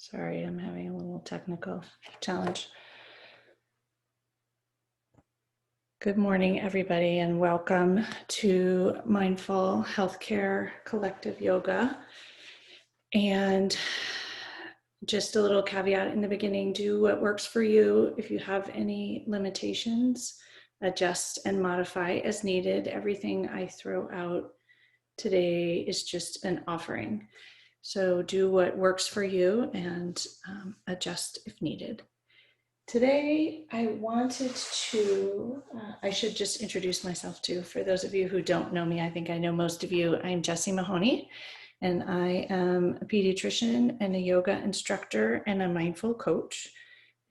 Sorry, I'm having a little technical challenge. Good morning, everybody, and welcome to Mindful Healthcare Collective Yoga. And just a little caveat in the beginning, do what works for you. If you have any limitations, adjust and modify as needed. Everything I throw out today is just an offering. So do what works for you and adjust if needed. Today, I wanted to, I should just introduce myself too. For those of you who don't know me, I think I know most of you. I'm Jessie Mahoney, and I am a pediatrician and a yoga instructor and a mindful coach.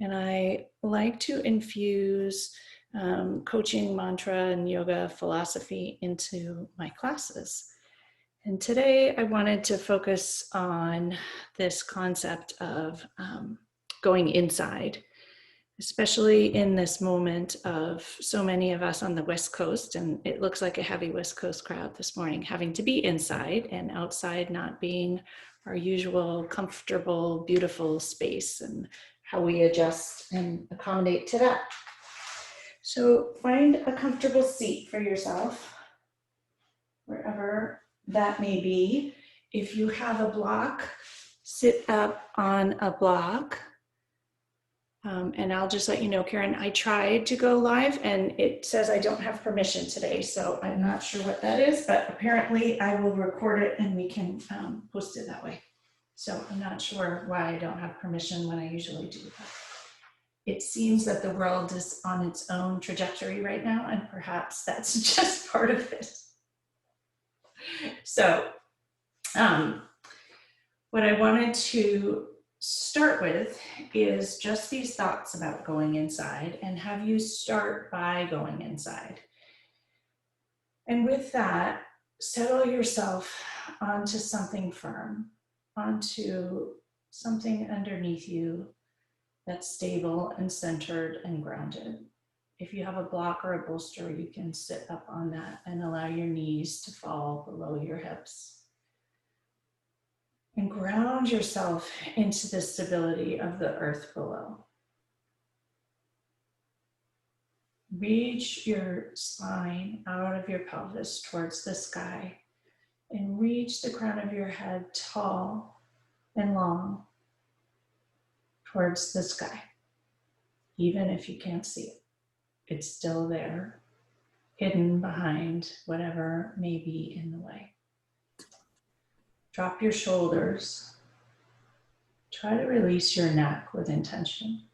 And I like to infuse coaching mantra and yoga philosophy into my classes. And today I wanted to focus on this concept of going inside, especially in this moment of so many of us on the West Coast, and it looks like a heavy West Coast crowd this morning, having to be inside and outside not being our usual comfortable, beautiful space, and how we adjust and accommodate to that. So find a comfortable seat for yourself, wherever that may be. If you have a block, sit up on a block. And I'll just let you know, Karen, I tried to go live and it says I don't have permission today, so I'm not sure what that is, but apparently I will record it and we can post it that way. So I'm not sure why I don't have permission when I usually do that. It seems that the world is on its own trajectory right now, and perhaps that's just part of it. So what I wanted to start with is just these thoughts about going inside, and have you start by going inside. And with that, settle yourself onto something firm, onto something underneath you that's stable and centered and grounded. If you have a block or a bolster, you can sit up on that and allow your knees to fall below your hips. And ground yourself into the stability of the earth below. Reach your spine out of your pelvis towards the sky, and reach the crown of your head tall and long towards the sky. Even if you can't see it, it's still there, hidden behind whatever may be in the way. Drop your shoulders. Try to release your neck with intention.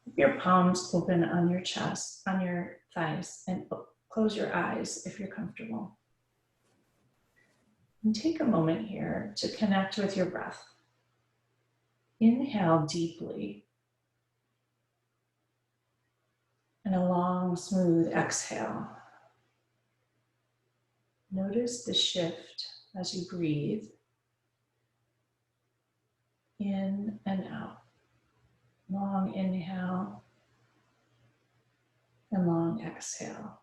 Keep your palms open on your chest, on your thighs, and close your eyes if you're comfortable. And take a moment here to connect with your breath. Inhale deeply. And a long, smooth exhale. Notice the shift as you breathe in and out. Long inhale and long exhale.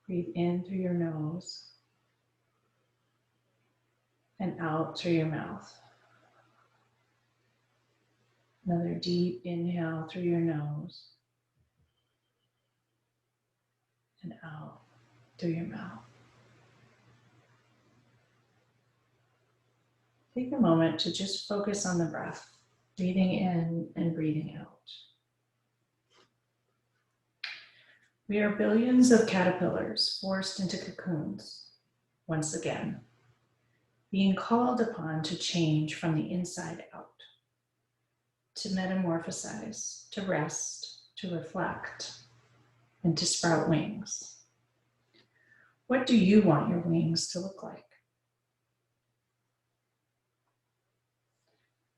Breathe in through your nose and out through your mouth. Another deep inhale through your nose and out through your mouth. Take a moment to just focus on the breath, breathing in and breathing out. We are billions of caterpillars forced into cocoons, once again, being called upon to change from the inside out, to metamorphosize, to rest, to reflect, and to sprout wings. What do you want your wings to look like?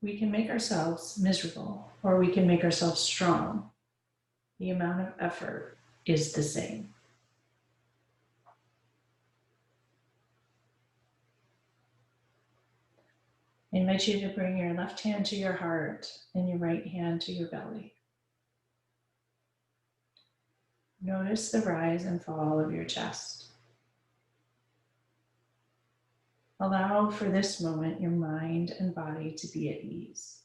We can make ourselves miserable, or we can make ourselves strong. The amount of effort is the same. I invite you to bring your left hand to your heart and your right hand to your belly. Notice the rise and fall of your chest. Allow for this moment your mind and body to be at ease.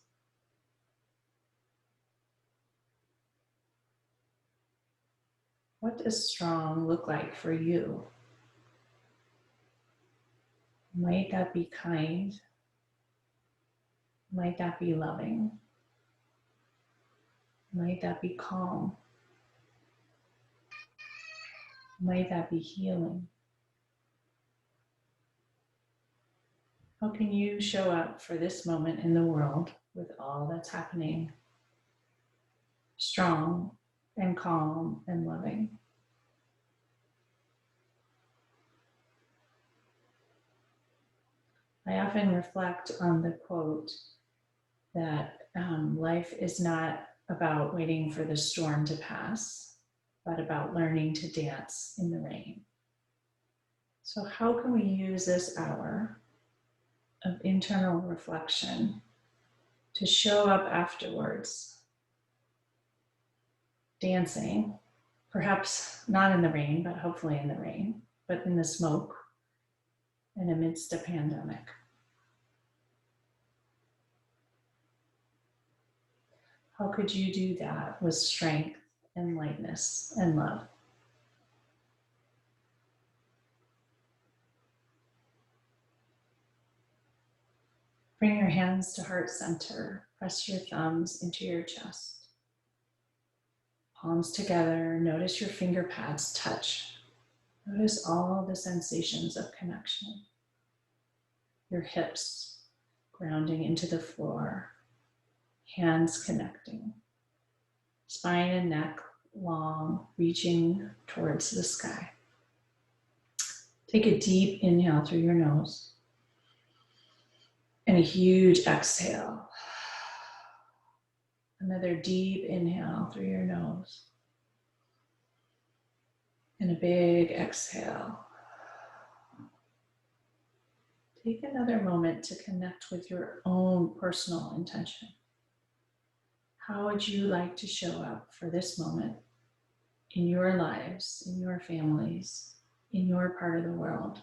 What does strong look like for you? Might that be kind? Might that be loving? Might that be calm? Might that be healing? How can you show up for this moment in the world with all that's happening, strong and calm and loving? I often reflect on the quote that life is not about waiting for the storm to pass, but about learning to dance in the rain. So how can we use this hour of internal reflection to show up afterwards, dancing, perhaps not in the rain, but hopefully in the rain, but in the smoke and amidst a pandemic? How could you do that with strength and lightness and love? Bring your hands to heart center. Press your thumbs into your chest. Palms together. Notice your finger pads touch. Notice all the sensations of connection. Your hips grounding into the floor. Hands connecting. Spine and neck long, reaching towards the sky. Take a deep inhale through your nose. And a huge exhale. Another deep inhale through your nose. And a big exhale. Take another moment to connect with your own personal intention. How would you like to show up for this moment in your lives, in your families, in your part of the world?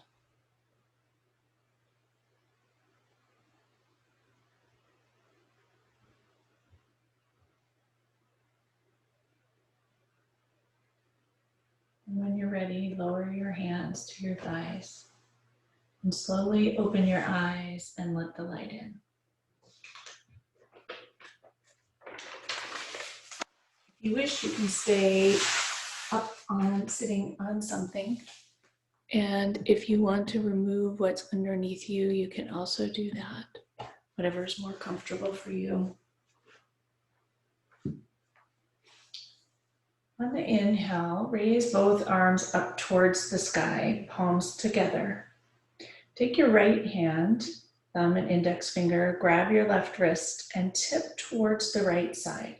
And when you're ready, lower your hands to your thighs and slowly open your eyes and let the light in. If you wish, you can stay up on sitting on something. And if you want to remove what's underneath you, you can also do that, whatever's more comfortable for you. On the inhale, raise both arms up towards the sky, palms together. Take your right hand, thumb and index finger, grab your left wrist and tip towards the right side.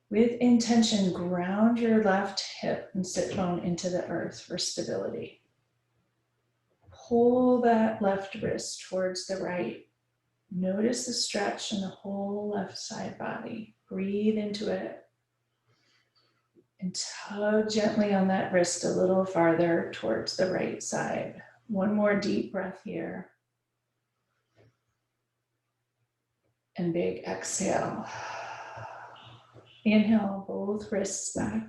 With intention, ground your left hip and sit bone into the earth for stability. Pull that left wrist towards the right. Notice the stretch in the whole left side body. Breathe into it. And tug gently on that wrist a little farther towards the right side. One more deep breath here. And big exhale. Inhale, both wrists back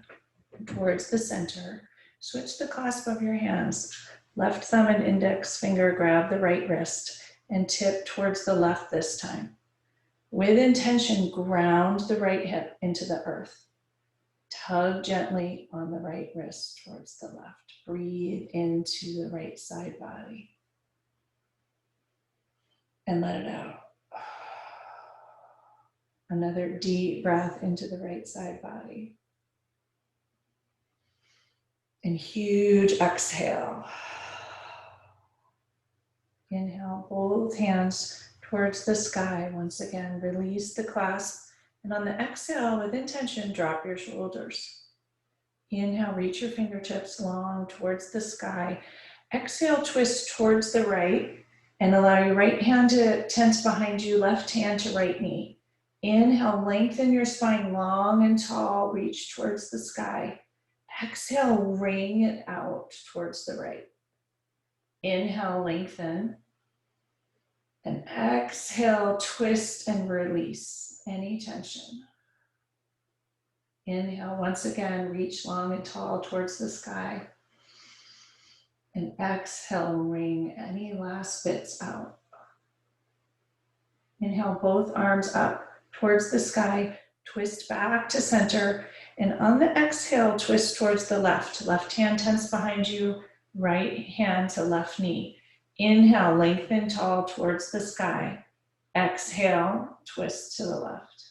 towards the center. Switch the clasp of your hands. Left thumb and index finger grab the right wrist and tip towards the left this time. With intention, ground the right hip into the earth. Tug gently on the right wrist towards the left. Breathe into the right side body. And let it out. Another deep breath into the right side body. And huge exhale. Inhale, both hands towards the sky. Once again, release the clasp. And on the exhale, with intention, drop your shoulders. Inhale, reach your fingertips long towards the sky. Exhale, twist towards the right and allow your right hand to tense behind you, left hand to right knee. Inhale, lengthen your spine long and tall, reach towards the sky. Exhale, ring it out towards the right. Inhale, lengthen. And exhale, twist and release any tension. Inhale, once again, reach long and tall towards the sky. And exhale, wring any last bits out. Inhale, both arms up towards the sky, twist back to center. And on the exhale, twist towards the left. Left hand tense behind you, right hand to left knee. Inhale, lengthen tall towards the sky. Exhale, twist to the left.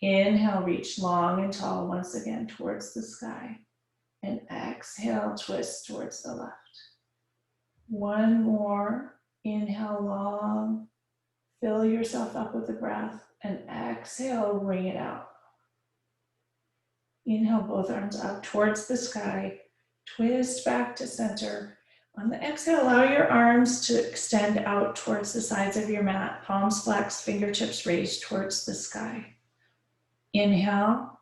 Inhale, reach long and tall once again towards the sky. And exhale, twist towards the left. One more. Inhale, long. Fill yourself up with the breath. And exhale, wring it out. Inhale, both arms up towards the sky. Twist back to center. On the exhale, allow your arms to extend out towards the sides of your mat. Palms flexed, fingertips raised towards the sky. Inhale.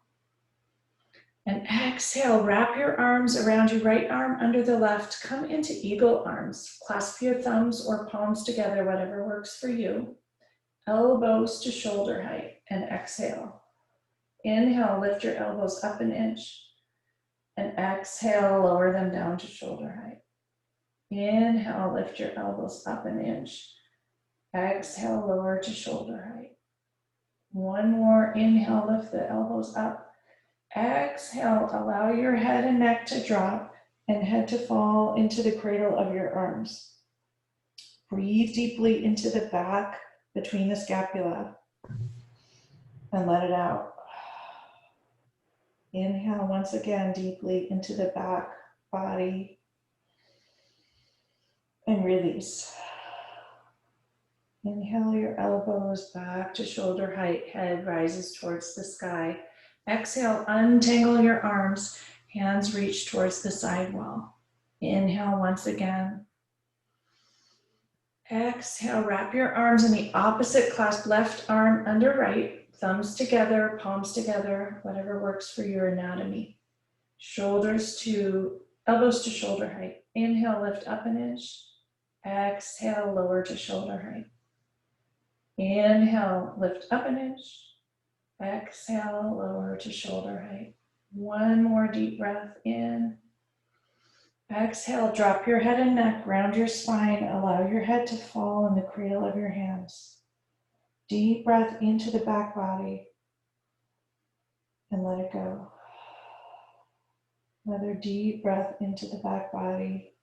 And exhale, wrap your arms around your right arm under the left. Come into eagle arms. Clasp your thumbs or palms together, whatever works for you. Elbows to shoulder height, and exhale. Inhale, lift your elbows up an inch. And exhale, lower them down to shoulder height. Inhale, lift your elbows up an inch. Exhale, lower to shoulder height. One more. Inhale, lift the elbows up. Exhale, allow your head and neck to drop and head to fall into the cradle of your arms. Breathe deeply into the back between the scapula and let it out. Inhale once again deeply into the back body and release. Inhale your elbows back to shoulder height, head rises towards the sky. Exhale, untangle your arms, hands reach towards the side wall. Inhale once again. Exhale, wrap your arms in the opposite clasp, left arm under right, thumbs together, palms together, whatever works for your anatomy. Elbows to shoulder height. Inhale, lift up an inch. Exhale, lower to shoulder height. Inhale, lift up an inch. Exhale, lower to shoulder height. One more deep breath in. Exhale, drop your head and neck, round your spine, allow your head to fall in the cradle of your hands. Deep breath into the back body and let it go. Another deep breath into the back body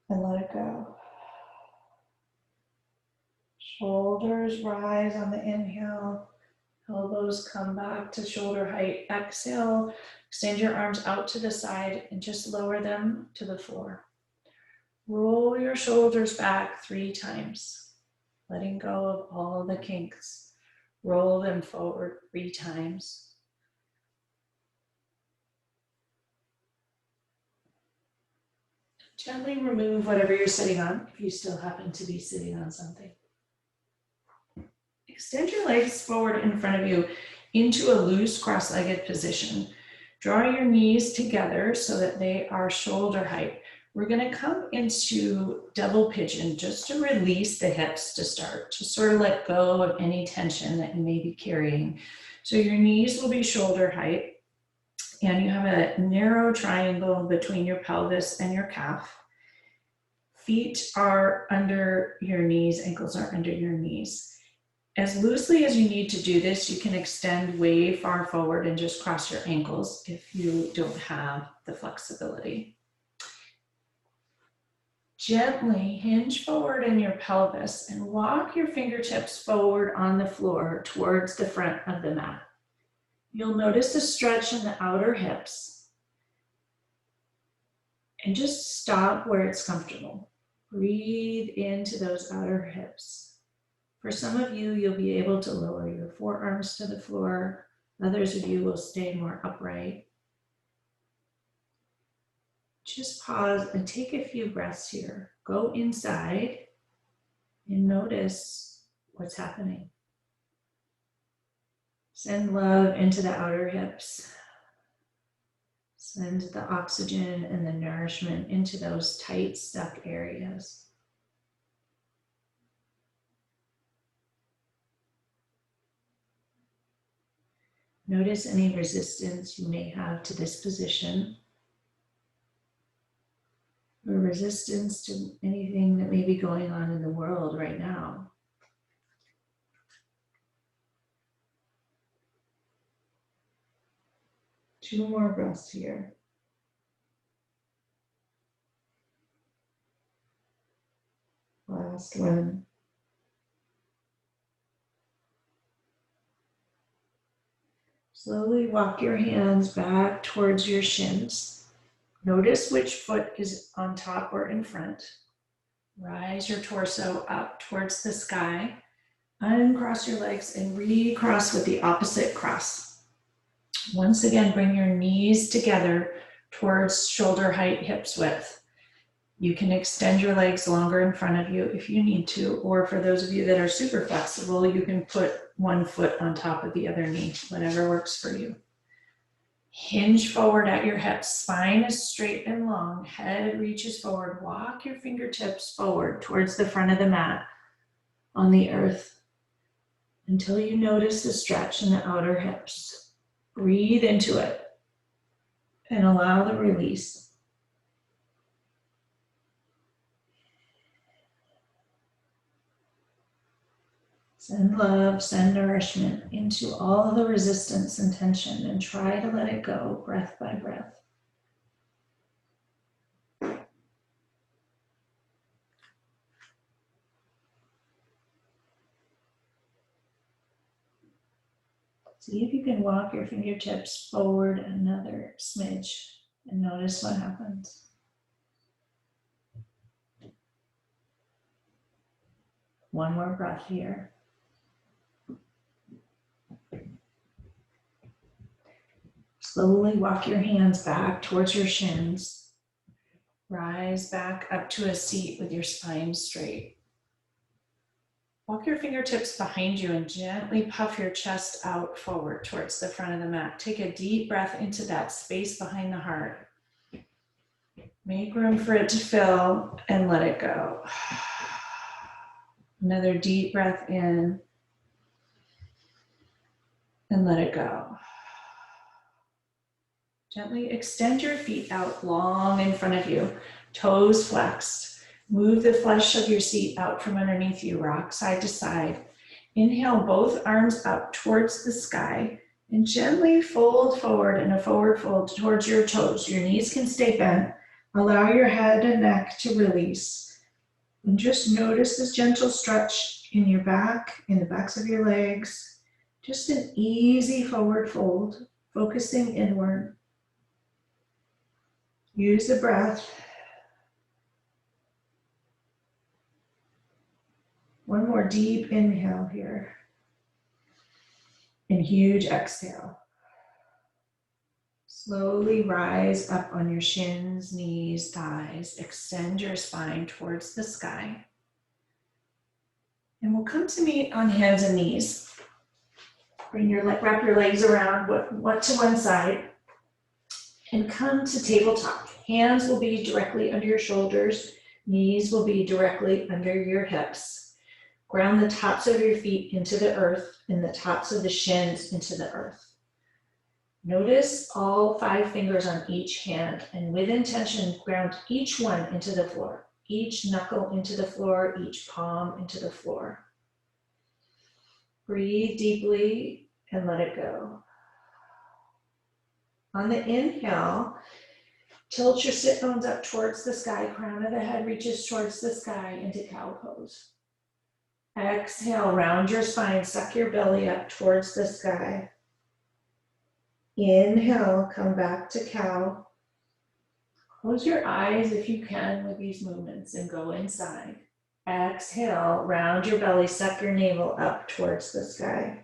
and let it go. Shoulders rise on the inhale. Elbows come back to shoulder height. Exhale, extend your arms out to the side and just lower them to the floor. Roll your shoulders back 3 times, letting go of all the kinks. Roll them forward 3 times. Gently remove whatever you're sitting on, if you still happen to be sitting on something. Extend your legs forward in front of you into a loose cross-legged position. Draw your knees together so that they are shoulder height. We're going to come into double pigeon just to release the hips to start, to sort of let go of any tension that you may be carrying. So your knees will be shoulder height, and you have a narrow triangle between your pelvis and your calf. Feet are under your knees, ankles are under your knees. As loosely as you need to do this, you can extend way far forward and just cross your ankles if you don't have the flexibility. Gently hinge forward in your pelvis and walk your fingertips forward on the floor towards the front of the mat. You'll notice a stretch in the outer hips and just stop where it's comfortable. Breathe into those outer hips. For some of you, you'll be able to lower your forearms to the floor. Others of you will stay more upright. Just pause and take a few breaths here. Go inside and notice what's happening. Send love into the outer hips. Send the oxygen and the nourishment into those tight, stuck areas. Notice any resistance you may have to this position, or resistance to anything that may be going on in the world right now. Two more breaths here. Last one. Slowly walk your hands back towards your shins. Notice which foot is on top or in front. Rise your torso up towards the sky. Uncross your legs and recross with the opposite cross. Once again, bring your knees together towards shoulder height, hips width. You can extend your legs longer in front of you if you need to, or for those of you that are super flexible, you can put one foot on top of the other knee, whatever works for you. Hinge forward at your hips, spine is straight and long, head reaches forward. Walk your fingertips forward towards the front of the mat on the earth until you notice the stretch in the outer hips. Breathe into it and allow the release. Send love, send nourishment into all the resistance and tension, and try to let it go breath by breath. See if you can walk your fingertips forward another smidge and notice what happens. One more breath here. Slowly walk your hands back towards your shins. Rise back up to a seat with your spine straight. Walk your fingertips behind you and gently puff your chest out forward towards the front of the mat. Take a deep breath into that space behind the heart. Make room for it to fill and let it go. Another deep breath in and let it go. Gently extend your feet out long in front of you, toes flexed. Move the flesh of your seat out from underneath you, rock side to side. Inhale both arms up towards the sky and gently fold forward in a forward fold towards your toes. Your knees can stay bent. Allow your head and neck to release. And just notice this gentle stretch in your back, in the backs of your legs. Just an easy forward fold, focusing inward. Use the breath. One more deep inhale here. And huge exhale. Slowly rise up on your shins, knees, thighs. Extend your spine towards the sky. And we'll come to meet on hands and knees. Wrap your legs around one to one side. And come to tabletop. Hands will be directly under your shoulders. Knees will be directly under your hips. Ground the tops of your feet into the earth and the tops of the shins into the earth. Notice all 5 fingers on each hand, and with intention, ground each one into the floor. Each knuckle into the floor, each palm into the floor. Breathe deeply and let it go. On the inhale, tilt your sit bones up towards the sky, crown of the head reaches towards the sky into cow pose. Exhale, round your spine, suck your belly up towards the sky. Inhale, come back to cow. Close your eyes if you can with these movements and go inside. Exhale, round your belly, suck your navel up towards the sky.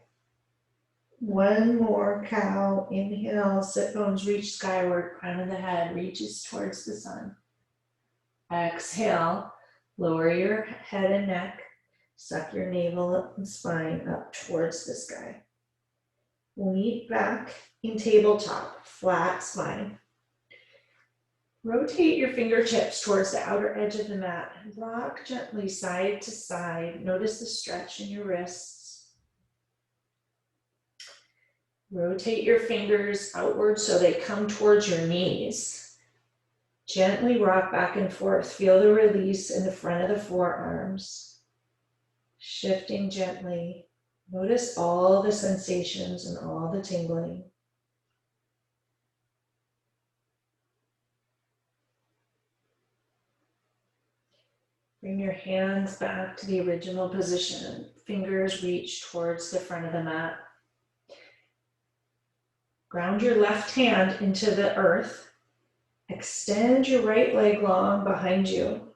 One more cow. Inhale, sit bones reach skyward, crown of the head reaches towards the sun. Exhale, lower your head and neck, suck your navel and spine up towards the sky. We'll meet back in tabletop, flat spine. Rotate your fingertips towards the outer edge of the mat. Rock gently side to side. Notice the stretch in your wrists. Rotate your fingers outward so they come towards your knees. Gently rock back and forth. Feel the release in the front of the forearms. Shifting gently. Notice all the sensations and all the tingling. Bring your hands back to the original position. Fingers reach towards the front of the mat. Ground your left hand into the earth. Extend your right leg long behind you.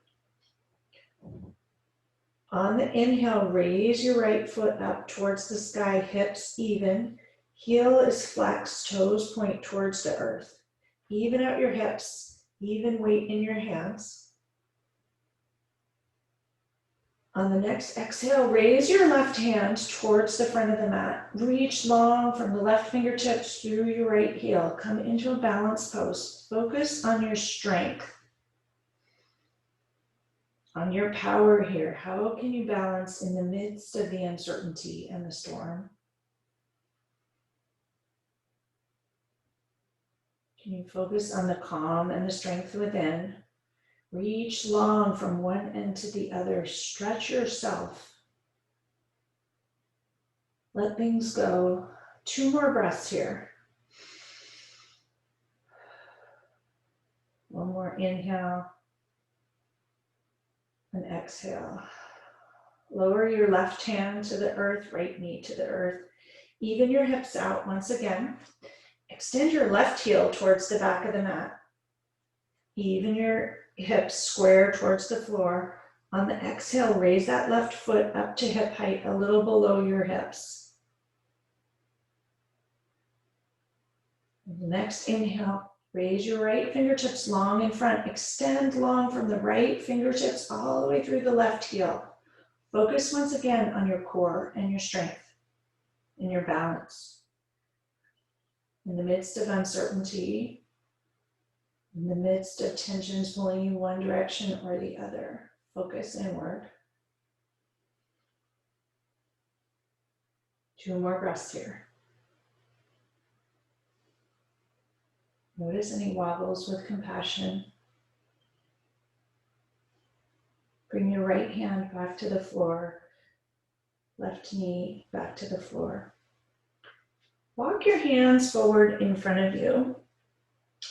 On the inhale, raise your right foot up towards the sky, hips even. Heel is flexed, toes point towards the earth. Even out your hips, even weight in your hands. On the next exhale, raise your left hand towards the front of the mat. Reach long from the left fingertips through your right heel. Come into a balanced pose. Focus on your strength, on your power here. How can you balance in the midst of the uncertainty and the storm? Can you focus on the calm and the strength within? Reach long from one end to the other. Stretch yourself. Let things go. 2 more breaths here. 1 more inhale and exhale. Lower your left hand to the earth, right knee to the earth. Even your hips out once again. Extend your left heel towards the back of the mat. Even your hips square towards the floor. On the exhale, raise that left foot up to hip height, a little below your hips. The next inhale, raise your right fingertips long in front. Extend long from the right fingertips all the way through the left heel. Focus once again on your core and your strength and your balance. In the midst of uncertainty, in the midst of tensions pulling you one direction or the other, focus inward. 2 more breaths here. Notice any wobbles with compassion. Bring your right hand back to the floor, left knee back to the floor. Walk your hands forward in front of you,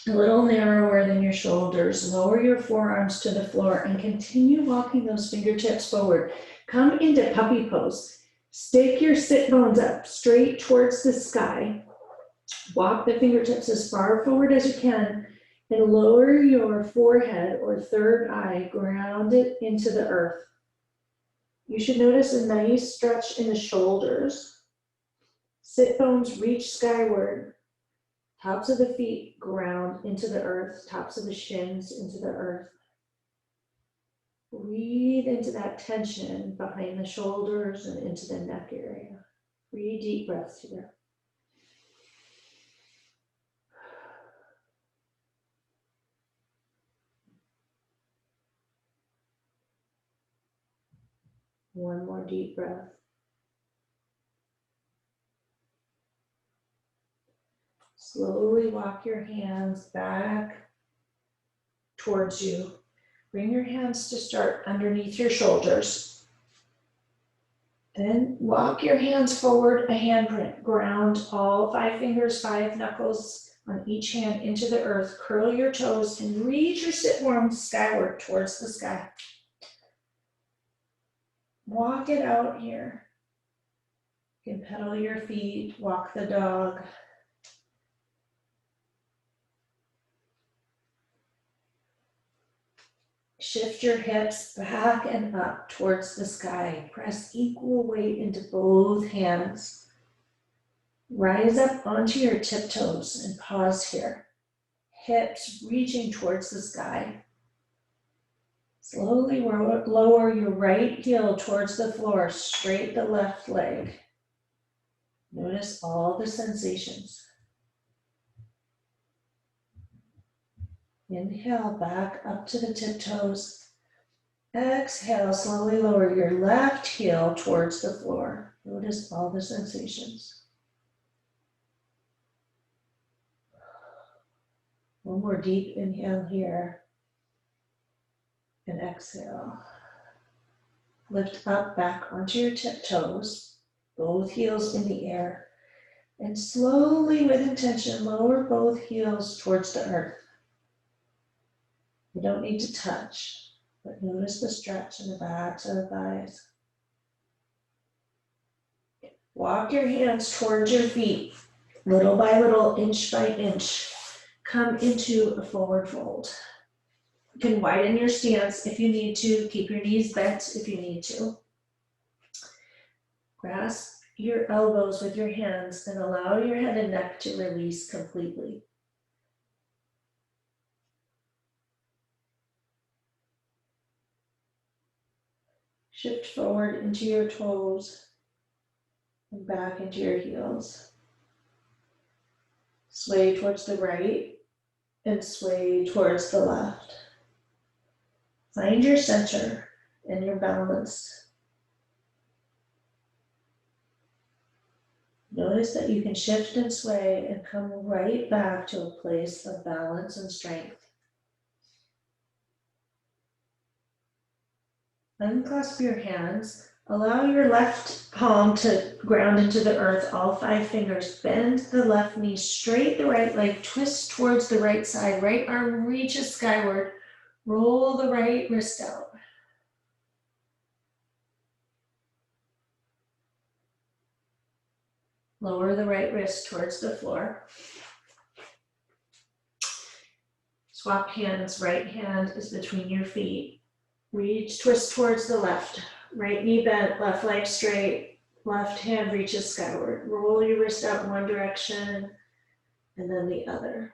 a little narrower than your shoulders. Lower your forearms to the floor and continue walking those fingertips forward. Come into puppy pose. Stick your sit bones up straight towards the sky. Walk the fingertips as far forward as you can and lower your forehead or third eye, ground it into the earth. You should notice a nice stretch in the shoulders. Sit bones reach skyward. Tops of the feet ground into the earth, tops of the shins into the earth. Breathe into that tension behind the shoulders and into the neck area. 3 deep breaths here. One more deep breath. Slowly walk your hands back towards you. Bring your hands to start underneath your shoulders. Then walk your hands forward, a handprint. Ground all 5 fingers, 5 knuckles on each hand into the earth. Curl your toes and reach your sit bones skyward towards the sky. Walk it out here. You can pedal your feet, walk the dog. Shift your hips back and up towards the sky. Press equal weight into both hands. Rise up onto your tiptoes and pause here. Hips reaching towards the sky. Slowly lower your right heel towards the floor, straight the left leg. Notice all the sensations. Inhale back up to the tiptoes. Exhale, slowly lower your left heel towards the floor. Notice all the sensations. One more deep inhale here. And exhale. Lift up back onto your tiptoes, both heels in the air. And slowly, with intention, lower both heels towards the earth. You don't need to touch, but notice the stretch in the backs of the thighs. Walk your hands towards your feet, little by little, inch by inch. Come into a forward fold. You can widen your stance if you need to. Keep your knees bent if you need to. Grasp your elbows with your hands and allow your head and neck to release completely. Shift forward into your toes and back into your heels. Sway towards the right and sway towards the left. Find your center and your balance. Notice that you can shift and sway and come right back to a place of balance and strength. Unclasp your hands. Allow your left palm to ground into the earth, all 5 fingers. Bend the left knee straight, the right leg, twist towards the right side. Right arm reaches skyward. Roll the right wrist out. Lower the right wrist towards the floor. Swap hands, right hand is between your feet. Reach, twist towards the left. Right knee bent, left leg straight. Left hand reaches skyward. Roll your wrist out in one direction and then the other.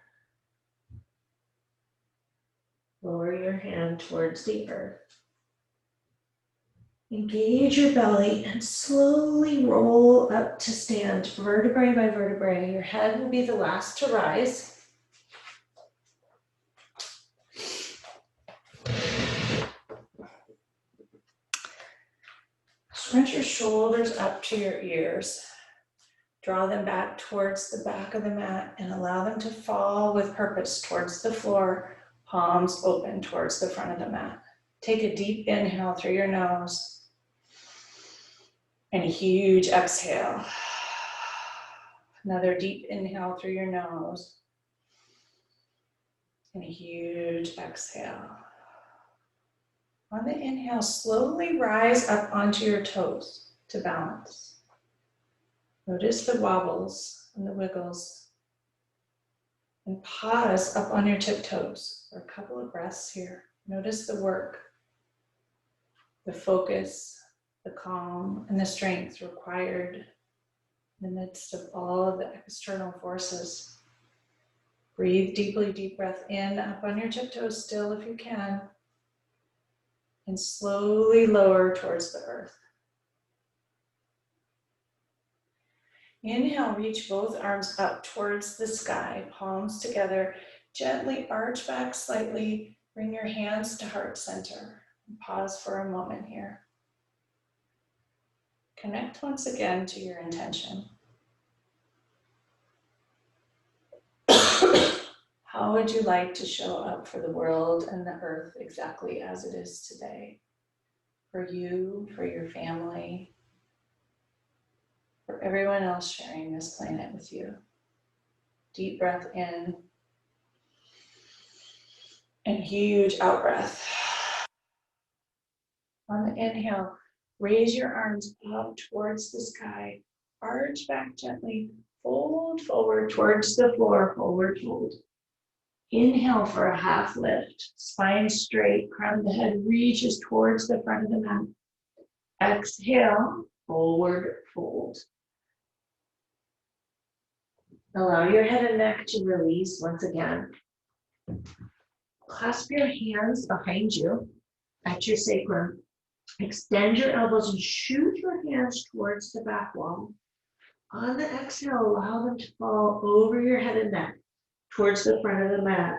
Lower your hand towards the earth. Engage your belly and slowly roll up to stand, vertebrae by vertebrae. Your head will be the last to rise. Scrunch your shoulders up to your ears. Draw them back towards the back of the mat and allow them to fall with purpose towards the floor, palms open towards the front of the mat. Take a deep inhale through your nose and a huge exhale. Another deep inhale through your nose and a huge exhale. On the inhale, slowly rise up onto your toes to balance. Notice the wobbles and the wiggles. And pause up on your tiptoes for a couple of breaths here. Notice the work, the focus, the calm, and the strength required in the midst of all of the external forces. Breathe deeply, deep breath in, up on your tiptoes still if you can. And slowly lower towards the earth. Inhale, reach both arms up towards the sky, palms together. Gently arch back slightly. Bring your hands to heart center. And pause for a moment here. Connect once again to your intention. How would you like to show up for the world and the earth exactly as it is today? For you, for your family, for everyone else sharing this planet with you. Deep breath in and huge out breath. On the inhale, raise your arms up towards the sky, arch back gently, fold forward towards the floor, forward fold. Inhale for a half lift, spine straight, crown of the head reaches towards the front of the mat. Exhale, forward fold. Allow your head and neck to release once again. Clasp your hands behind you at your sacrum. Extend your elbows and shoot your hands towards the back wall. On the exhale, allow them to fall over your head and neck towards the front of the mat.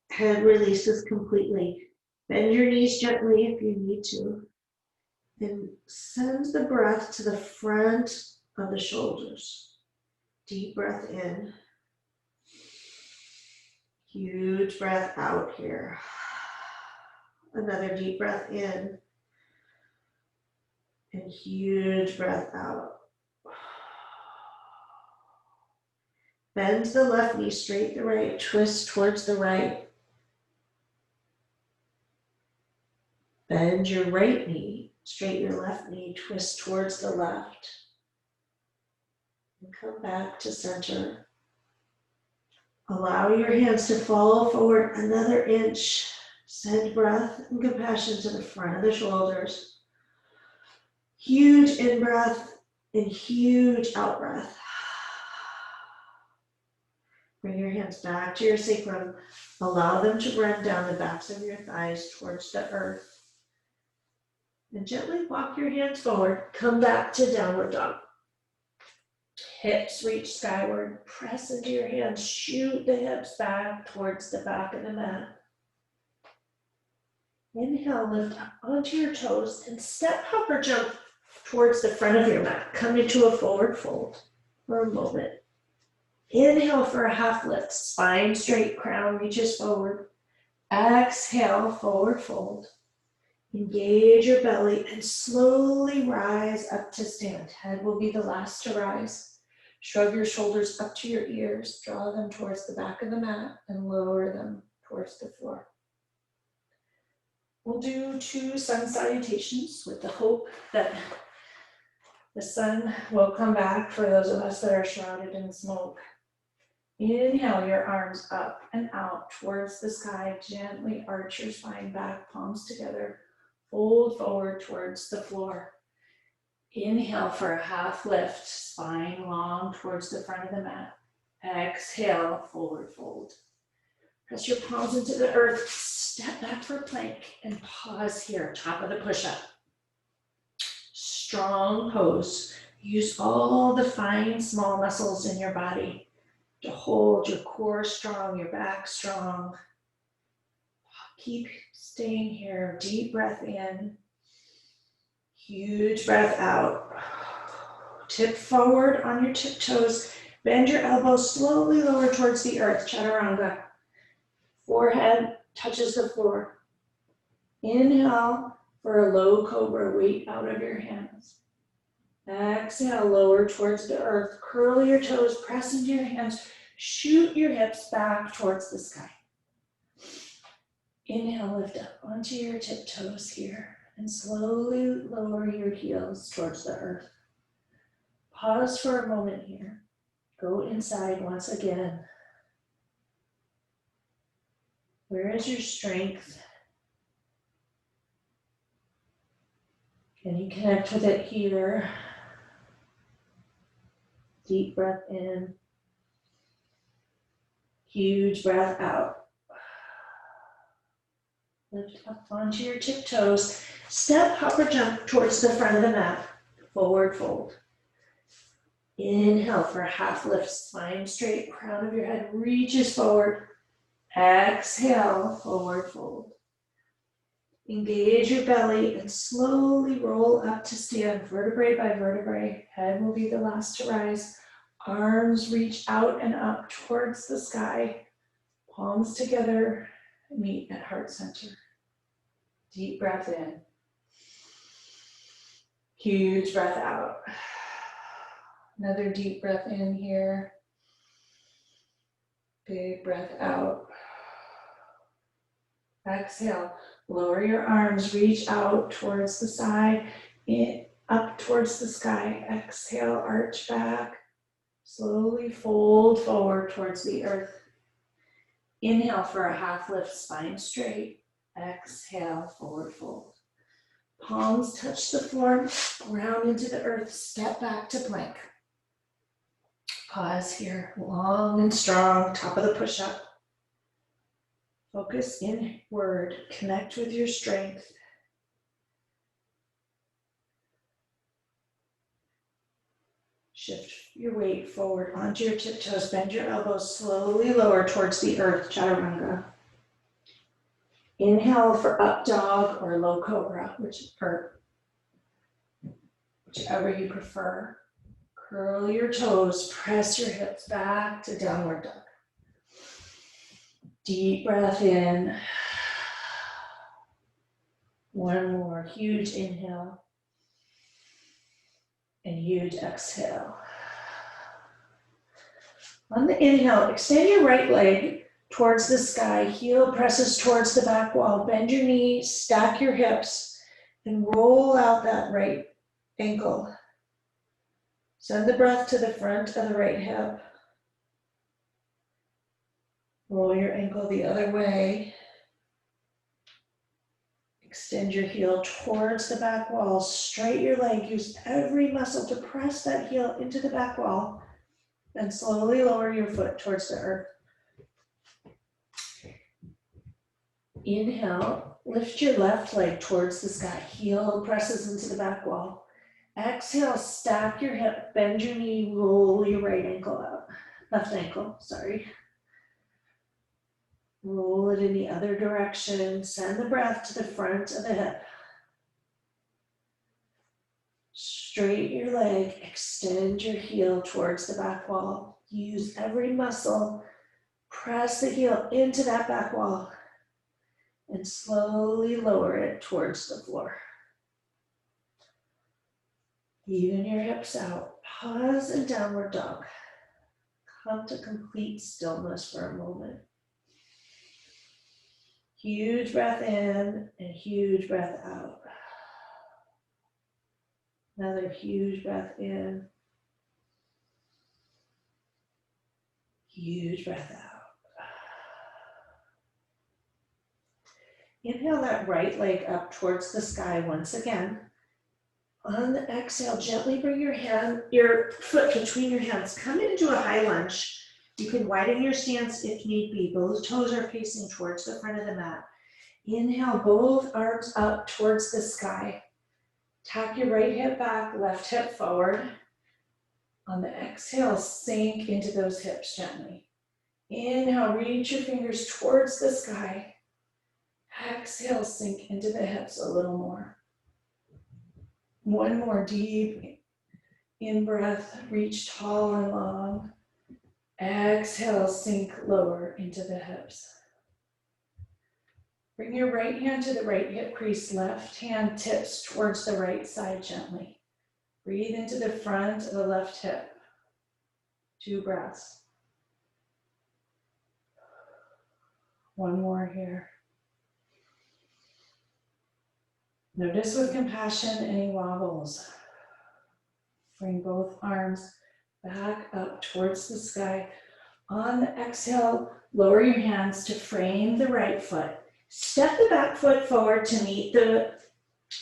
Head releases completely. Bend your knees gently if you need to. And send the breath to the front of the shoulders. Deep breath in. Huge breath out here. Another deep breath in. And huge breath out. Bend the left knee, straight the right, twist towards the right. Bend your right knee, straight your left knee, twist towards the left. And come back to center. Allow your hands to fall forward another inch. Send breath and compassion to the front of the shoulders. Huge in-breath and huge out-breath. Bring your hands back to your sacrum. Allow them to run down the backs of your thighs towards the earth. And gently walk your hands forward. Come back to downward dog. Hips reach skyward. Press into your hands. Shoot the hips back towards the back of the mat. Inhale, lift up onto your toes and step, hop, or jump towards the front of your mat. Come into a forward fold for a moment. Inhale for a half lift. Spine straight, crown reaches forward. Exhale, forward fold. Engage your belly and slowly rise up to stand. Head will be the last to rise. Shrug your shoulders up to your ears. Draw them towards the back of the mat and lower them towards the floor. We'll do 2 sun salutations with the hope that the sun will come back for those of us that are shrouded in smoke. Inhale your arms up and out towards the sky. Gently arch your spine back, palms together. Fold forward towards the floor. Inhale for a half lift, spine long towards the front of the mat. Exhale, forward fold. Press your palms into the earth, step back for plank, and pause here, top of the push-up. Strong pose. Use all the fine, small muscles in your body to hold your core strong, your back strong. Keep staying here. Deep breath in. Huge breath out. Tip forward on your tiptoes. Bend your elbows, slowly lower towards the earth, chaturanga. Forehead touches the floor. Inhale for a low cobra, weight out of your hands. Exhale, lower towards the earth. Curl your toes, press into your hands. Shoot your hips back towards the sky. Inhale, lift up onto your tiptoes here and slowly lower your heels towards the earth. Pause for a moment here. Go inside once again. Where is your strength? Can you connect with it here? Deep breath in. Huge breath out. Lift up onto your tiptoes. Step, hop, or jump towards the front of the mat. Forward fold. Inhale for a half lift. Spine straight, crown of your head reaches forward. Exhale, forward fold. Engage your belly and slowly roll up to stand, vertebrae by vertebrae. Head will be the last to rise. Arms reach out and up towards the sky. Palms together, meet at heart center. Deep breath in. Huge breath out. Another deep breath in here. Big breath out. Exhale. Lower your arms, reach out towards the side, up towards the sky. Exhale, arch back. Slowly fold forward towards the earth. Inhale for a half lift, spine straight. Exhale, forward fold. Palms touch the floor, ground into the earth, step back to plank. Pause here, long and strong, top of the push-up. Focus inward, connect with your strength. Shift your weight forward onto your tiptoes, bend your elbows, slowly lower towards the earth, chaturanga. Inhale for up dog or low cobra, whichever you prefer. Curl your toes, press your hips back to downward dog. Deep breath in. One more huge inhale and huge exhale. On the inhale, extend your right leg towards the sky, heel presses towards the back wall, bend your knee, stack your hips, and roll out that right ankle. Send the breath to the front of the right hip. Roll your ankle the other way. Extend your heel towards the back wall, straighten your leg, use every muscle to press that heel into the back wall, then slowly lower your foot towards the earth. Inhale, lift your left leg towards the sky, heel presses into the back wall. Exhale, stack your hip, bend your knee, roll your right ankle out. Left ankle, sorry. Roll it in the other direction, send the breath to the front of the hip. Straighten your leg, extend your heel towards the back wall. Use every muscle, press the heel into that back wall, and slowly lower it towards the floor. Even your hips out. Pause in downward dog. Come to complete stillness for a moment. Huge breath in and huge breath out. Another huge breath in. Huge breath out. Inhale that right leg up towards the sky once again. On the exhale, gently bring your foot between your hands. Come into a high lunge. You can widen your stance if need be. Both toes are facing towards the front of the mat. Inhale, both arms up towards the sky. Tap your right hip back, left hip forward. On the exhale, sink into those hips gently. Inhale, reach your fingers towards the sky. Exhale, sink into the hips a little more. One more deep in-breath, reach tall and long. Exhale, sink lower into the hips. Bring your right hand to the right hip crease, left hand tips towards the right side gently. Breathe into the front of the left hip. 2 breaths. One more here. Notice with compassion any wobbles. Bring both arms back up towards the sky. On the exhale, lower your hands to frame the right foot. Step the back foot forward to meet the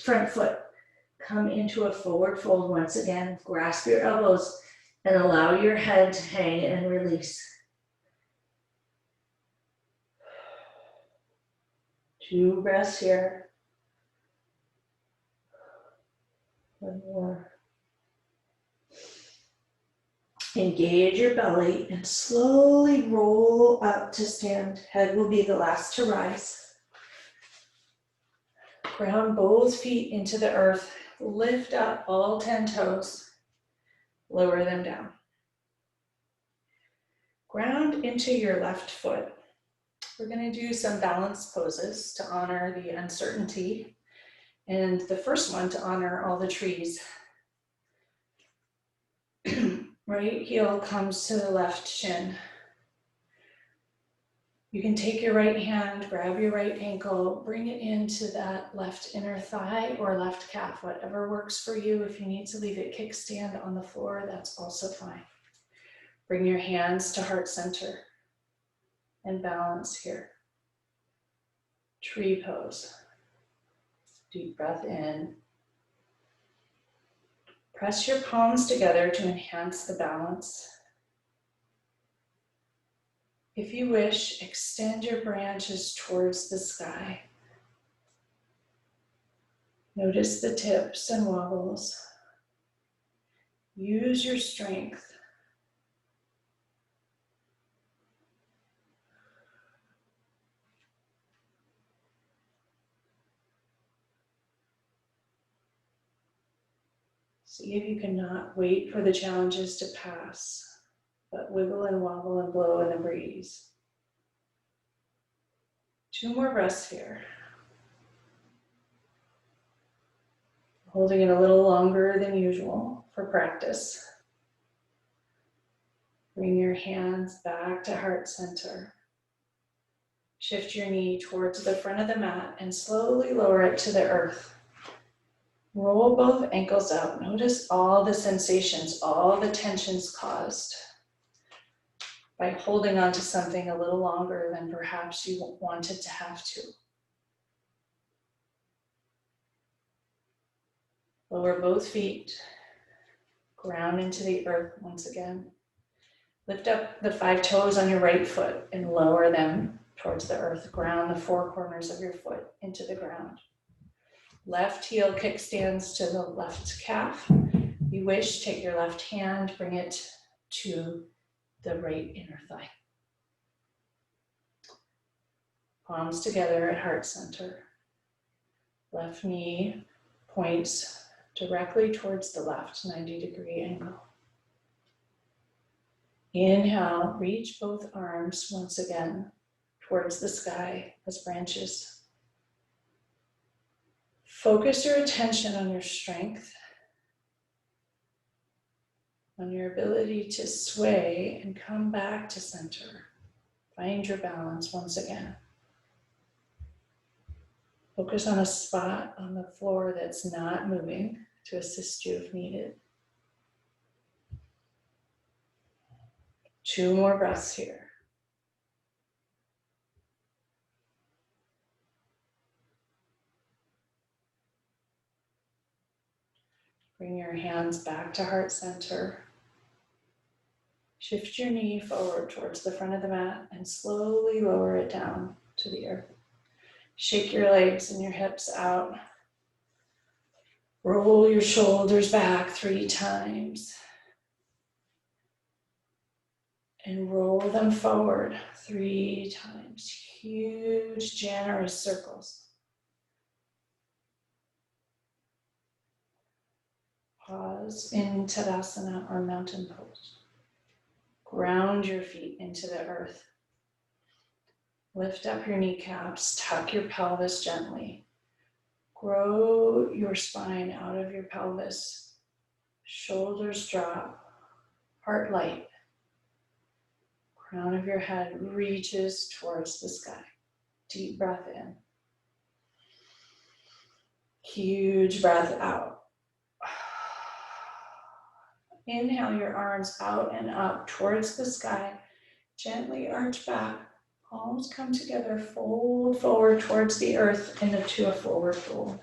front foot. Come into a forward fold once again. Grasp your elbows and allow your head to hang and release. 2 breaths here. One more. Engage your belly and slowly roll up to stand. Head will be the last to rise. Ground both feet into the earth. Lift up all 10 toes. Lower them down. Ground into your left foot. We're going to do some balance poses to honor the uncertainty. And the first one to honor all the trees. Right heel comes to the left shin. You can take your right hand, grab your right ankle, bring it into that left inner thigh or left calf, whatever works for you. If you need to leave it kickstand on the floor, that's also fine. Bring your hands to heart center and balance here. Tree pose. Deep breath in. Press your palms together to enhance the balance. If you wish, extend your branches towards the sky. Notice the tips and wobbles. Use your strength. See if you cannot wait for the challenges to pass, but wiggle and wobble and blow in the breeze. 2 more breaths here. Holding it a little longer than usual for practice. Bring your hands back to heart center. Shift your knee towards the front of the mat and slowly lower it to the earth. Roll both ankles out. Notice all the sensations, all the tensions caused by holding on to something a little longer than perhaps you wanted to have to. Lower both feet, ground into the earth once again. Lift up the 5 toes on your right foot and lower them towards the earth. Ground the 4 corners of your foot into the ground. Left heel kickstands to the left calf. If you wish, take your left hand, bring it to the right inner thigh. Palms together at heart center. Left knee points directly towards the left, 90-degree angle. Inhale, reach both arms once again towards the sky as branches. Focus your attention on your strength, on your ability to sway and come back to center. Find your balance once again. Focus on a spot on the floor that's not moving to assist you if needed. 2 more breaths here. Bring your hands back to heart center. Shift your knee forward towards the front of the mat and slowly lower it down to the earth. Shake your legs and your hips out. Roll your shoulders back 3 times. And roll them forward 3 times. Huge, generous circles. Pause in Tadasana or mountain pose. Ground your feet into the earth. Lift up your kneecaps, tuck your pelvis gently. Grow your spine out of your pelvis. Shoulders drop, heart light. Crown of your head reaches towards the sky. Deep breath in. Huge breath out. Inhale your arms out and up towards the sky. Gently arch back. Palms come together. Fold forward towards the earth into a forward fold.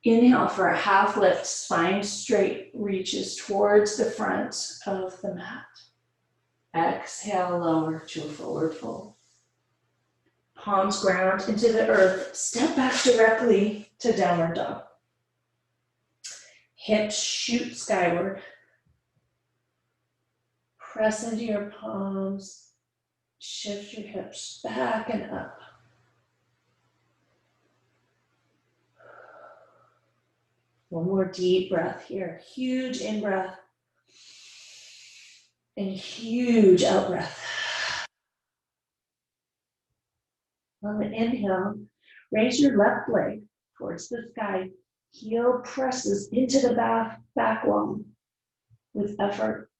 Inhale for a half lift. Spine straight. Reaches towards the front of the mat. Exhale, lower to a forward fold. Palms ground into the earth. Step back directly to downward dog. Hips shoot skyward. Press into your palms. Shift your hips back and up. One more deep breath here. Huge in-breath. And huge out-breath. On the inhale, raise your left leg towards the sky. Heel presses into the back wall with effort.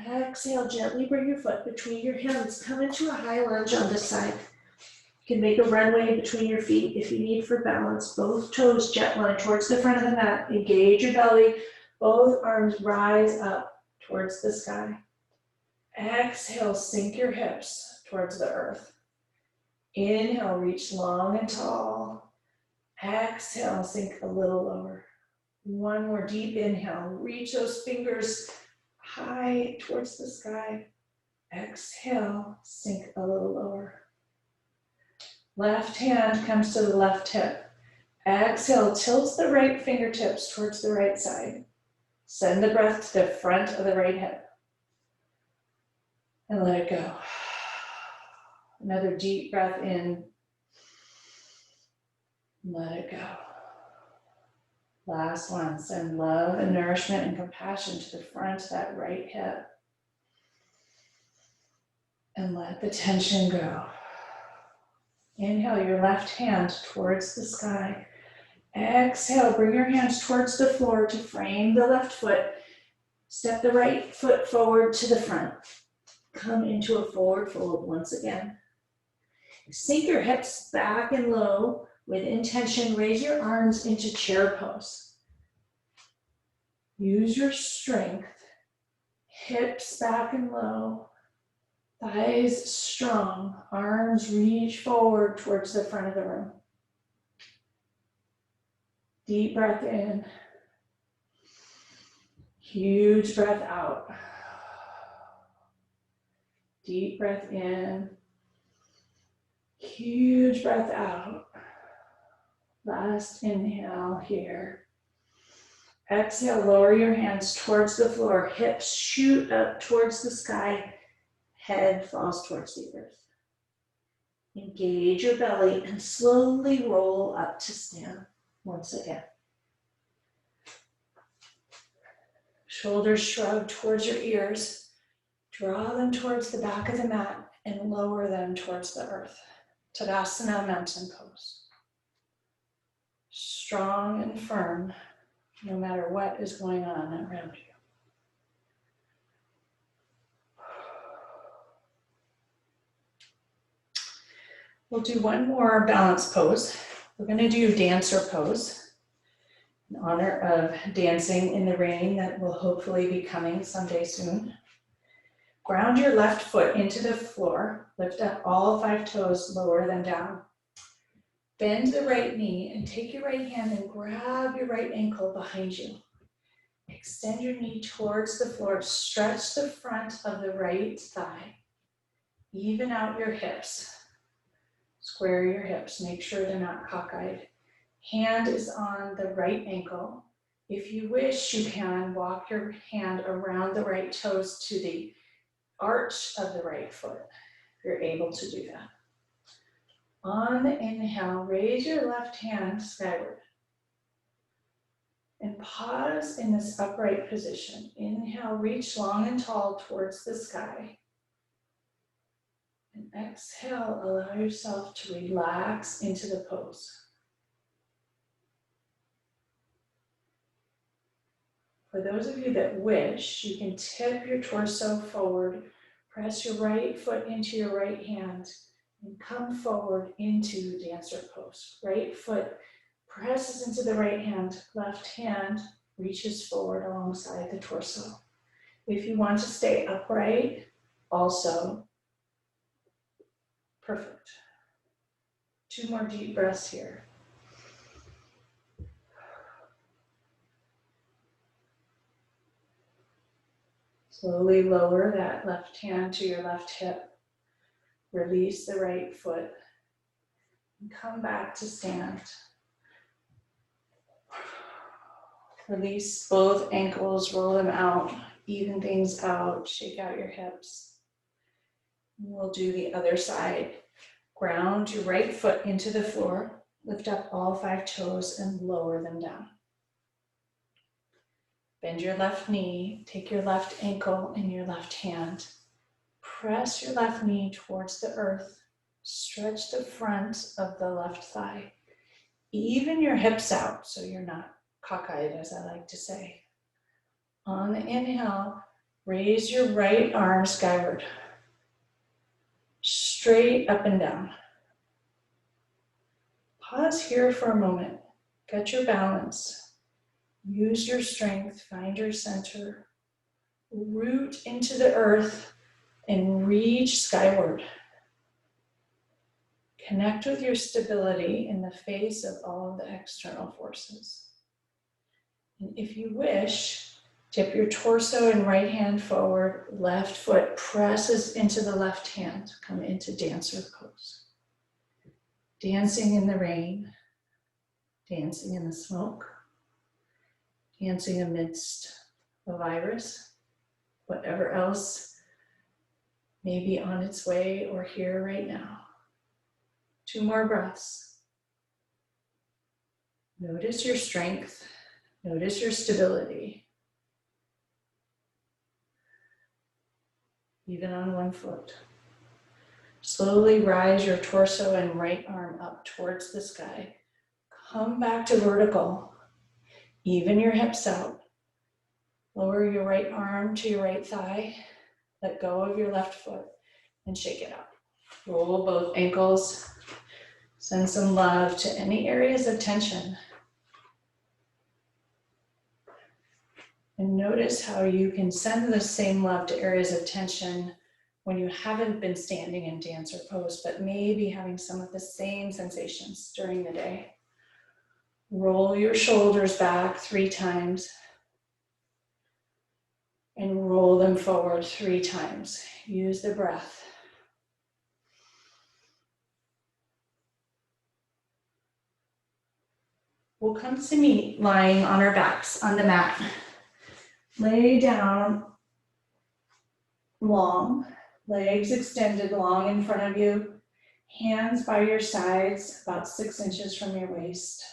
Exhale, gently bring your foot between your hands. Come into a high lunge on this side. You can make a runway between your feet if you need for balance. Both toes jet line towards the front of the mat. Engage your belly. Both arms rise up towards the sky. Exhale, sink your hips towards the earth. Inhale, reach long and tall. Exhale, sink a little lower. One more deep inhale. Reach those fingers high towards the sky. Exhale, sink a little lower. Left hand comes to the left hip. Exhale, tilts the right fingertips towards the right side. Send the breath to the front of the right hip. And let it go. Another deep breath in. Let it go. Last one. Send love and nourishment and compassion to the front of that right hip. And let the tension go. Inhale your left hand towards the sky. Exhale, bring your hands towards the floor to frame the left foot. Step the right foot forward to the front. Come into a forward fold once again. Sink your hips back and low with intention. Raise your arms into chair pose. Use your strength. Hips back and low. Thighs strong. Arms reach forward towards the front of the room. Deep breath in. Huge breath out. Deep breath in. Huge breath out. Last inhale here. Exhale, lower your hands towards the floor. Hips shoot up towards the sky. Head falls towards the earth. Engage your belly and slowly roll up to stand once again. Shoulders shrug towards your ears. Draw them towards the back of the mat and lower them towards the earth. Tadasana, mountain pose. Strong and firm, no matter what is going on around you. We'll do one more balance pose. We're going to do dancer pose in honor of dancing in the rain that will hopefully be coming someday soon. Ground your left foot into the floor. Lift up all 5 toes, lower them down. Bend the right knee and take your right hand and grab your right ankle behind you. Extend your knee towards the floor. Stretch the front of the right thigh. Even out your hips. Square your hips. Make sure they're not cockeyed. Hand is on the right ankle. If you wish, you can walk your hand around the right toes to the arch of the right foot, if you're able to do that. On the inhale, raise your left hand skyward. And pause in this upright position. Inhale, reach long and tall towards the sky. And exhale, allow yourself to relax into the pose. For those of you that wish, you can tip your torso forward, press your right foot into your right hand, and come forward into dancer pose. Right foot presses into the right hand, left hand reaches forward alongside the torso. If you want to stay upright, also perfect. 2 more deep breaths here. Slowly lower that left hand to your left hip. Release the right foot. And come back to stand. Release both ankles, roll them out, even things out, shake out your hips. We'll do the other side. Ground your right foot into the floor. Lift up all 5 toes and lower them down. Bend your left knee, take your left ankle in your left hand. Press your left knee towards the earth. Stretch the front of the left thigh. Even your hips out so you're not cockeyed, as I like to say. On the inhale, raise your right arm skyward. Straight up and down. Pause here for a moment. Get your balance. Use your strength, find your center. Root into the earth and reach skyward. Connect with your stability in the face of all of the external forces. And if you wish, tip your torso and right hand forward, left foot presses into the left hand. Come into dancer pose. Dancing in the rain, dancing in the smoke, dancing amidst the virus, whatever else may be on its way or here right now. 2 more breaths. Notice your strength. Notice your stability. Even on one foot. Slowly rise your torso and right arm up towards the sky. Come back to vertical. Even your hips out. Lower your right arm to your right thigh. Let go of your left foot and shake it out. Roll both ankles. Send some love to any areas of tension. And notice how you can send the same love to areas of tension when you haven't been standing in dancer pose, but maybe having some of the same sensations during the day. Roll your shoulders back 3 times and roll them forward 3 times. Use the breath. We'll come to meet lying on our backs on the mat. Lay down long, legs extended long in front of you, hands by your sides about 6 inches from your waist.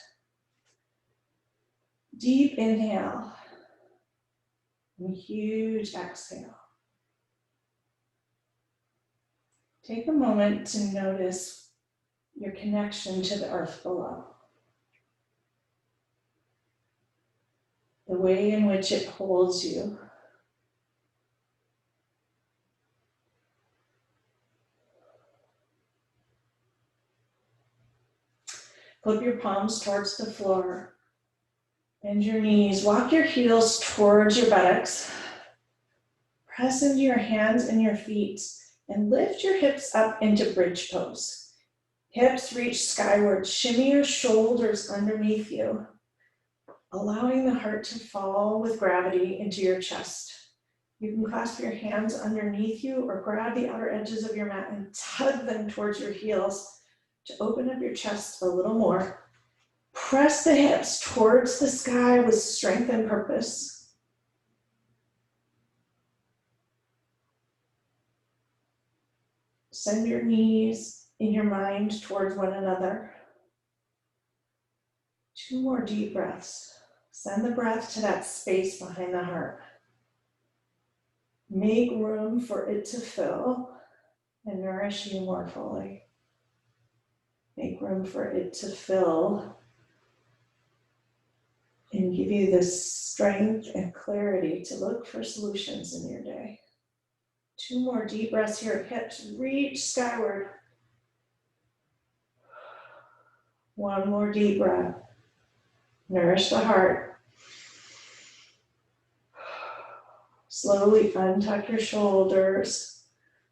Deep inhale and huge exhale. Take a moment to notice your connection to the earth below. The way in which it holds you. Flip your palms towards the floor. Bend your knees. Walk your heels towards your buttocks. Press into your hands and your feet and lift your hips up into bridge pose. Hips reach skyward. Shimmy your shoulders underneath you, allowing the heart to fall with gravity into your chest. You can clasp your hands underneath you or grab the outer edges of your mat and tug them towards your heels to open up your chest a little more. Press the hips towards the sky with strength and purpose. Send your knees in your mind towards one another. 2 more deep breaths. Send the breath to that space behind the heart. Make room for it to fill and nourish you more fully. Make room for it to fill and give you the strength and clarity to look for solutions in your day. 2 more deep breaths here. Hips reach skyward. 1 more deep breath. Nourish the heart. Slowly untuck your shoulders.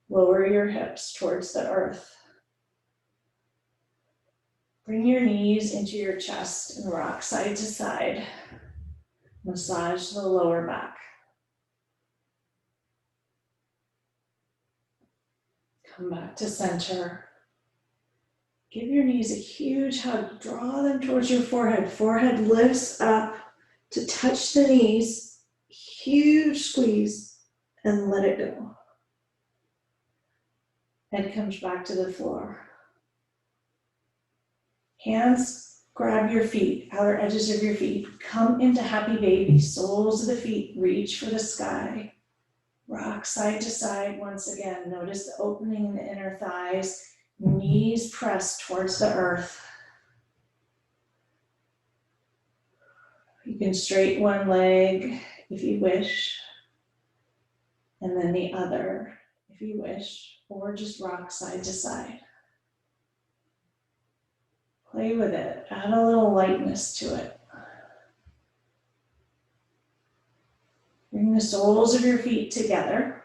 Lower your hips towards the earth. Bring your knees into your chest and rock side to side. Massage the lower back. Come back to center. Give your knees a huge hug. Draw them towards your forehead. Forehead lifts up to touch the knees. Huge squeeze and let it go. Head comes back to the floor. Hands grab your feet, outer edges of your feet. Come into happy baby. Soles of the feet reach for the sky. Rock side to side once again. Notice the opening in the inner thighs. Knees pressed towards the earth. You can straighten one leg if you wish, and then the other if you wish, or just rock side to side. Play with it, add a little lightness to it. Bring the soles of your feet together.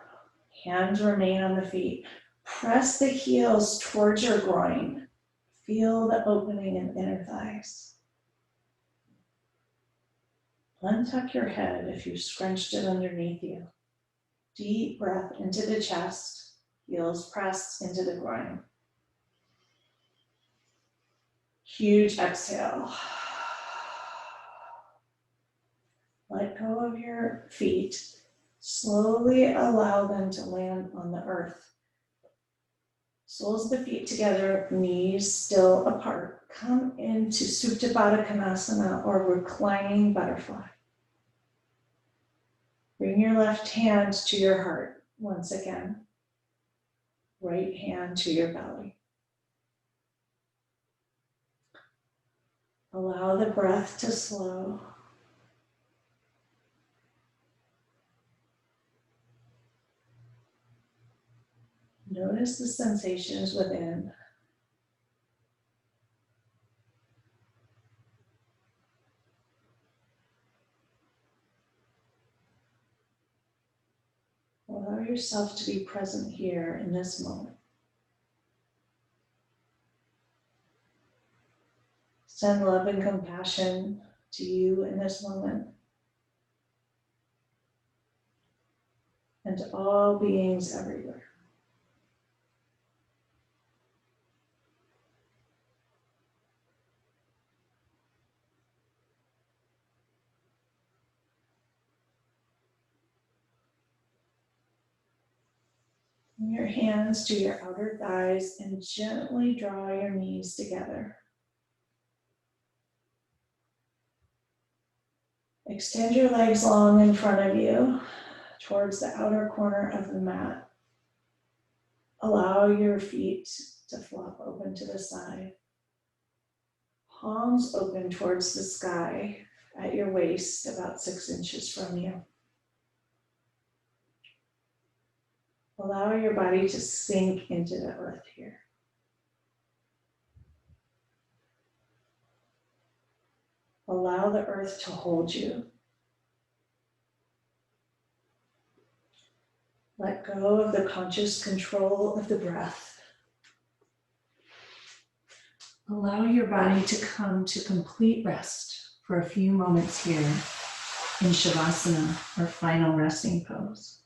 Hands remain on the feet. Press the heels towards your groin. Feel the opening in inner thighs. Untuck your head if you scrunched it underneath you. Deep breath into the chest. Heels pressed into the groin. Huge exhale. Let go of your feet. Slowly allow them to land on the earth. Soles of the feet together, knees still apart. Come into Supta Baddha Konasana or reclining butterfly. Bring your left hand to your heart once again. right hand to your belly. Allow the breath to slow. Notice the sensations within. Allow yourself to be present here in this moment. Send love and compassion to you in this moment and to all beings everywhere. Bring your hands to your outer thighs and gently draw your knees together. Extend your legs long in front of you towards the outer corner of the mat. Allow your feet to flop open to the side. Palms open towards the sky at your waist, about 6 inches from you. Allow your body to sink into the earth here. Allow the earth to hold you. Let go of the conscious control of the breath. Allow your body to come to complete rest for a few moments here in Shavasana, or final resting pose.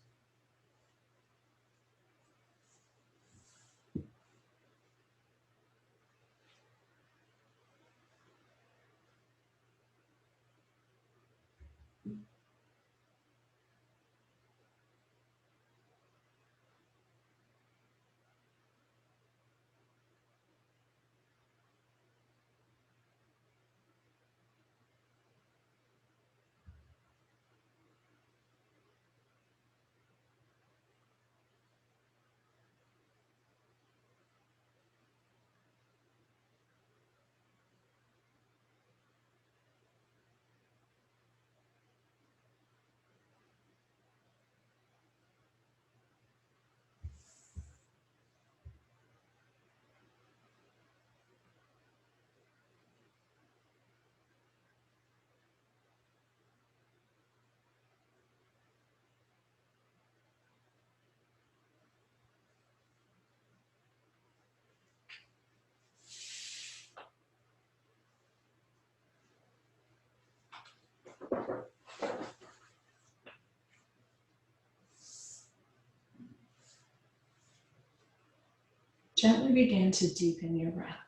Gently begin to deepen your breath.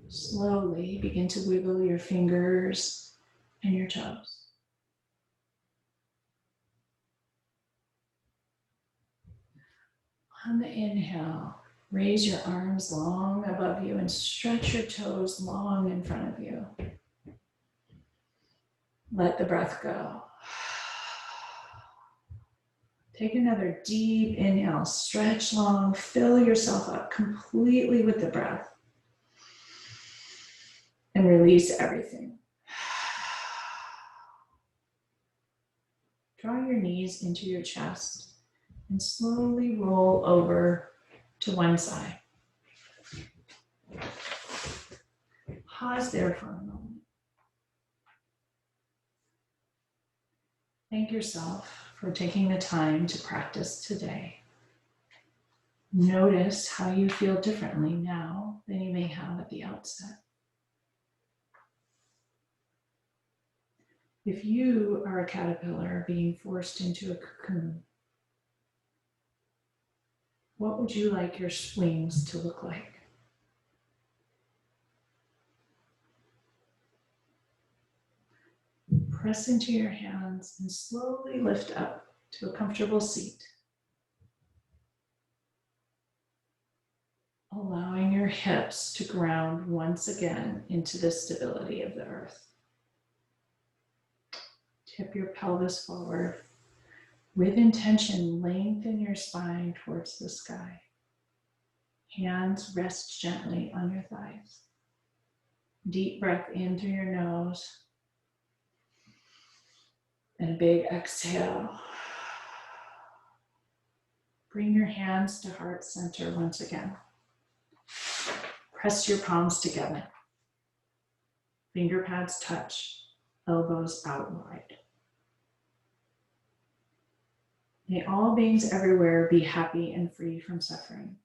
Slowly begin to wiggle your fingers and your toes. On the inhale, raise your arms long above you and stretch your toes long in front of you. Let the breath go. Take another deep inhale, stretch long, fill yourself up completely with the breath. And release everything. Draw your knees into your chest and slowly roll over to one side. Pause there for a moment. Thank yourself for taking the time to practice today. Notice how you feel differently now than you may have at the outset. If you are a caterpillar being forced into a cocoon, what would you like your wings to look like? Press into your hands and slowly lift up to a comfortable seat. Allowing your hips to ground once again into the stability of the earth. Tip your pelvis forward. With intention, lengthen your spine towards the sky. Hands rest gently on your thighs. Deep breath in through your nose. And a big exhale. Bring your hands to heart center once again. Press your palms together. Finger pads touch, elbows out wide. May all beings everywhere be happy and free from suffering.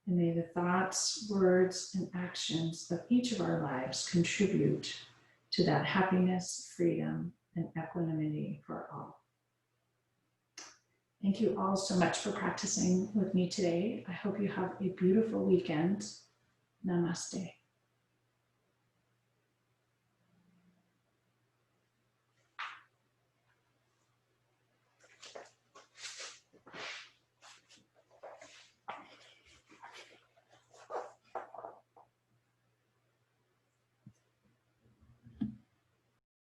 And may the thoughts, words, and actions of each of our lives contribute to that happiness, freedom, and equanimity for all. Thank you all so much for practicing with me today. I hope you have a beautiful weekend. Namaste.